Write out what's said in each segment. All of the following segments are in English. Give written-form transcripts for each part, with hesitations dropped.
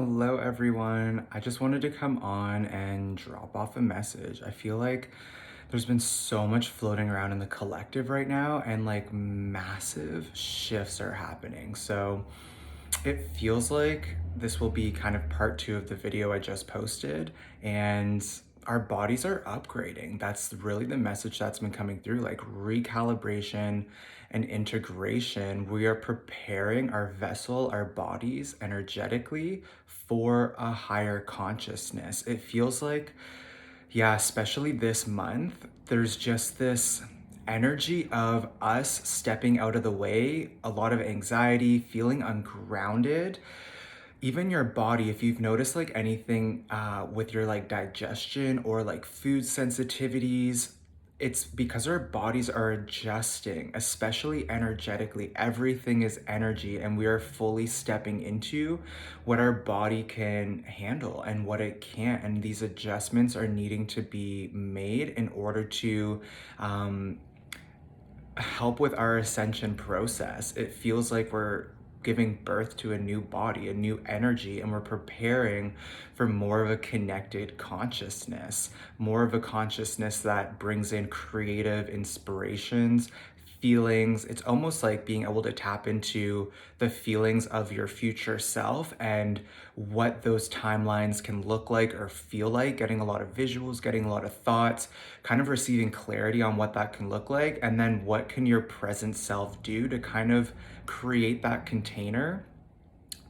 Hello, everyone. I just wanted to come on and drop off a message. I feel like there's been so much floating around in the collective right now, and like massive shifts are happening. So it feels like this will be kind of part two of the video I just posted, and our bodies are upgrading. That's really the message that's been coming through, like recalibration and integration. We are preparing our vessel, our bodies energetically for a higher consciousness. It feels like, yeah, especially this month, there's just this energy of us stepping out of the way, a lot of anxiety, feeling ungrounded. Even your body, if you've noticed like anything with your like digestion or like food sensitivities, it's because our bodies are adjusting, especially energetically. Everything is energy, and we are fully stepping into what our body can handle and what it can't. And these adjustments are needing to be made in order to help with our ascension process. It feels like we're giving birth to a new body, a new energy, and we're preparing for more of a connected consciousness, more of a consciousness that brings in creative inspirations, feelings. It's almost like being able to tap into the feelings of your future self and what those timelines can look like or feel like, getting a lot of visuals, getting a lot of thoughts, kind of receiving clarity on what that can look like. And then what can your present self do to kind of create that container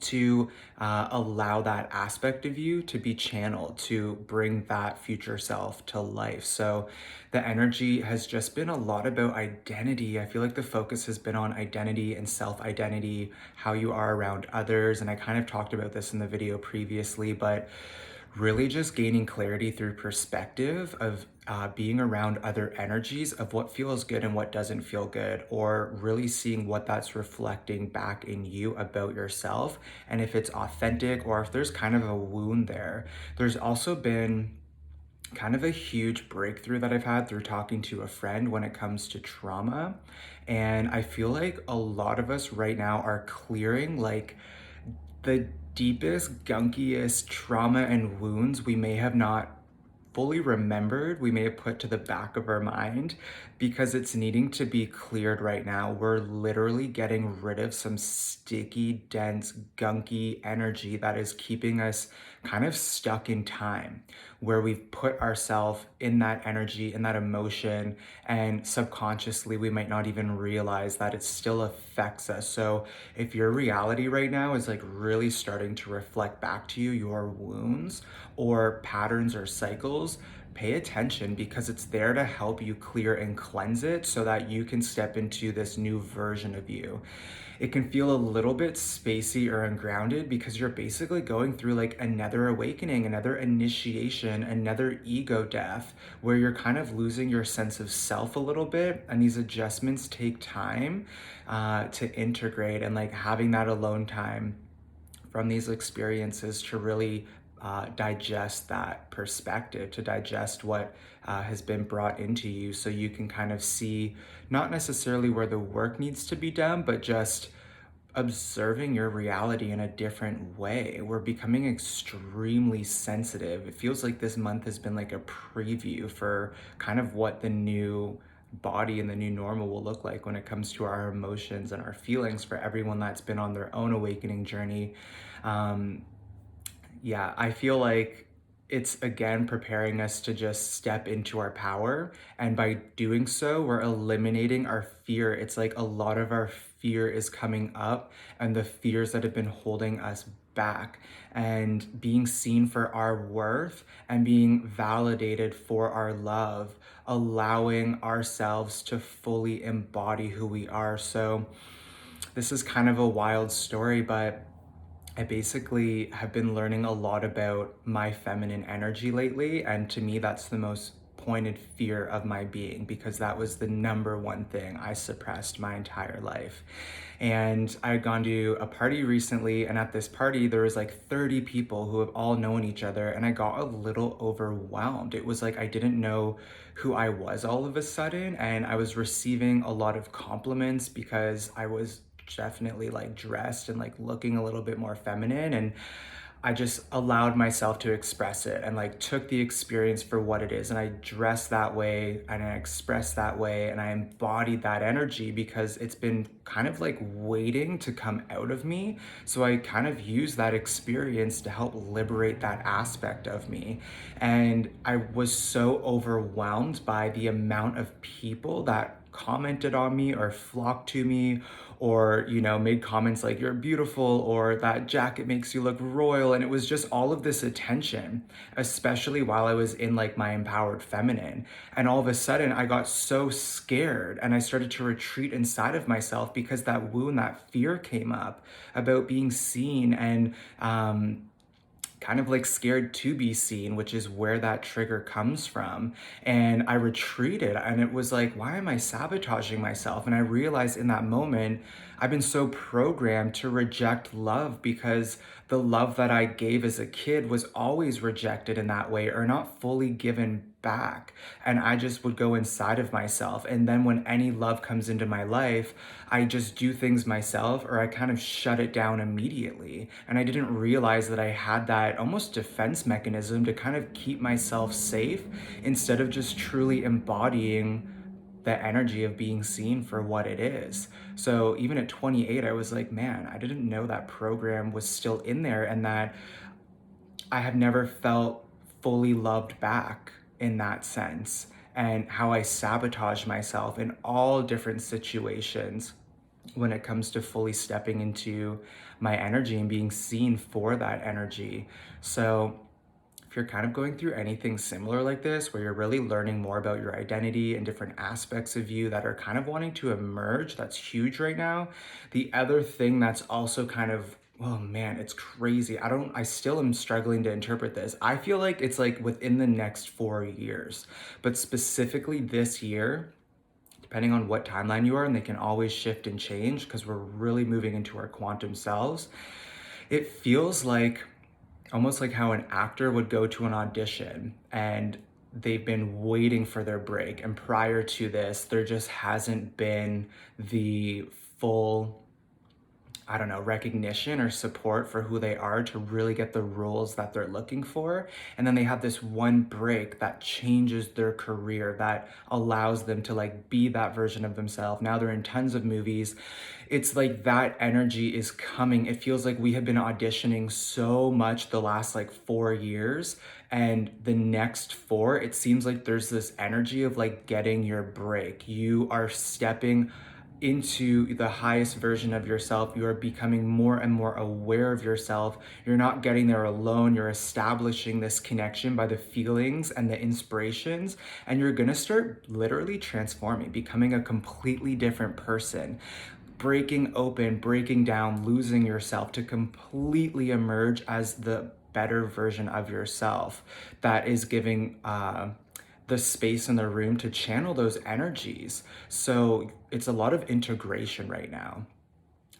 to allow that aspect of you to be channeled to bring that future self to life. So the energy has just been a lot about identity. I feel like the focus has been on identity and self-identity, how you are around others. And I kind of talked about this in the video previously, but really just gaining clarity through perspective of being around other energies of what feels good and what doesn't feel good, or really seeing what that's reflecting back in you about yourself, and if it's authentic or if there's kind of a wound there. There's also been kind of a huge breakthrough that I've had through talking to a friend when it comes to trauma. And I feel like a lot of us right now are clearing like the deepest, gunkiest trauma and wounds we may have not fully remembered, we may have put to the back of our mind because it's needing to be cleared right now. We're literally getting rid of some sticky, dense, gunky energy that is keeping us kind of stuck in time, where we've put ourselves in that energy, in that emotion, and subconsciously we might not even realize that it still affects us. So if your reality right now is like really starting to reflect back to you your wounds or patterns or cycles, pay attention because it's there to help you clear and cleanse it so that you can step into this new version of you. It can feel a little bit spacey or ungrounded because you're basically going through like another awakening, another initiation, another ego death, where you're kind of losing your sense of self a little bit. And these adjustments take time to integrate, and like having that alone time from these experiences to really digest that perspective, to digest what has been brought into you, so you can kind of see not necessarily where the work needs to be done, but just observing your reality in a different way. We're becoming extremely sensitive. It feels like this month has been like a preview for kind of what the new body and the new normal will look like when it comes to our emotions and our feelings for everyone that's been on their own awakening journey. Um, yeah, I feel like it's again preparing us to just step into our power. And by doing so, we're eliminating our fear. It's like a lot of our fear is coming up, and the fears that have been holding us back, and being seen for our worth and being validated for our love, allowing ourselves to fully embody who we are. So, this is kind of a wild story, but I basically have been learning a lot about my feminine energy lately, and to me, that's the most pointed fear of my being because that was the number one thing I suppressed my entire life. And I had gone to a party recently, and at this party, there was like 30 people who have all known each other, and I got a little overwhelmed. It was like I didn't know who I was all of a sudden, and I was receiving a lot of compliments because I was definitely like dressed and like looking a little bit more feminine. And I just allowed myself to express it and like took the experience for what it is. And I dressed that way and I expressed that way and I embodied that energy because it's been kind of like waiting to come out of me. So I kind of used that experience to help liberate that aspect of me. And I was so overwhelmed by the amount of people that commented on me or flocked to me or made comments like you're beautiful or that jacket makes you look royal, and it was just all of this attention, especially while I was in like my empowered feminine. And all of a sudden I got so scared and I started to retreat inside of myself because that wound, that fear came up about being seen and kind of like scared to be seen, which is where that trigger comes from. And I retreated and it was like, why am I sabotaging myself? And I realized in that moment, I've been so programmed to reject love because the love that I gave as a kid was always rejected in that way or not fully given back. And I just would go inside of myself. And then when any love comes into my life, I just do things myself or I kind of shut it down immediately. And I didn't realize that I had that almost defense mechanism to kind of keep myself safe instead of just truly embodying the energy of being seen for what it is. So even at 28, I was like, man, I didn't know that program was still in there and that I have never felt fully loved back in that sense, and how I sabotage myself in all different situations when it comes to fully stepping into my energy and being seen for that energy. So if you're kind of going through anything similar like this, where you're really learning more about your identity and different aspects of you that are kind of wanting to emerge, that's huge right now. The other thing that's also kind of, oh man, it's crazy. I still am struggling to interpret this. I feel like it's like within the next 4 years, but specifically this year, depending on what timeline you are, and they can always shift and change because we're really moving into our quantum selves. It feels like almost like how an actor would go to an audition and they've been waiting for their break. And prior to this, there just hasn't been the full, I don't know, recognition or support for who they are to really get the roles that they're looking for. And then they have this one break that changes their career, that allows them to like be that version of themselves. Now they're in tons of movies. It's like that energy is coming. It feels like we have been auditioning so much the last like 4 years. And the next four, it seems like there's this energy of like getting your break. You are stepping into the highest version of yourself. You are becoming more and more aware of yourself. You're not getting there alone. You're establishing this connection by the feelings and the inspirations, and you're gonna start literally transforming, becoming a completely different person, breaking open, breaking down, losing yourself to completely emerge as the better version of yourself that is giving the space in the room to channel those energies. So it's a lot of integration right now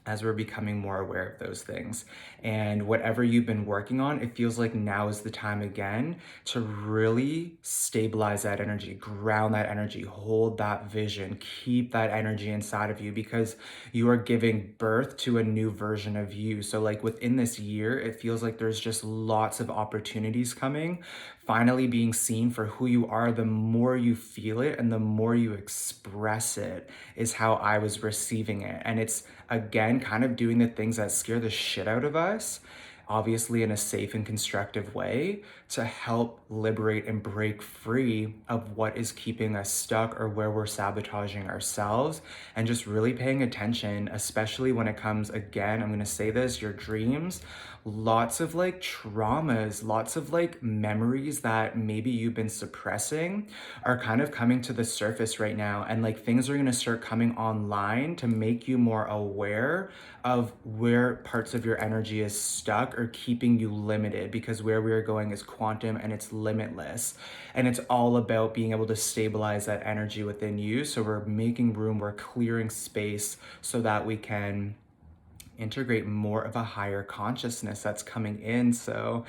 as we're becoming more aware of those things. And whatever you've been working on, it feels like now is the time again to really stabilize that energy, ground that energy, hold that vision, keep that energy inside of you because you are giving birth to a new version of you. So like within this year, it feels like there's just lots of opportunities coming. Finally being seen for who you are, the more you feel it and the more you express it is how I was receiving it. And it's again kind of doing the things that scare the shit out of us, obviously in a safe and constructive way, to help liberate and break free of what is keeping us stuck or where we're sabotaging ourselves, and just really paying attention, especially when it comes, again, I'm going to say this, your dreams. Lots of like traumas, lots of like memories that maybe you've been suppressing are kind of coming to the surface right now. And like things are going to start coming online to make you more aware of where parts of your energy is stuck or keeping you limited, because where we are going is quantum and it's limitless. And it's all about being able to stabilize that energy within you. So we're making room, we're clearing space so that we can integrate more of a higher consciousness that's coming in. So,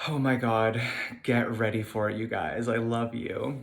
oh my God, get ready for it, you guys. I love you.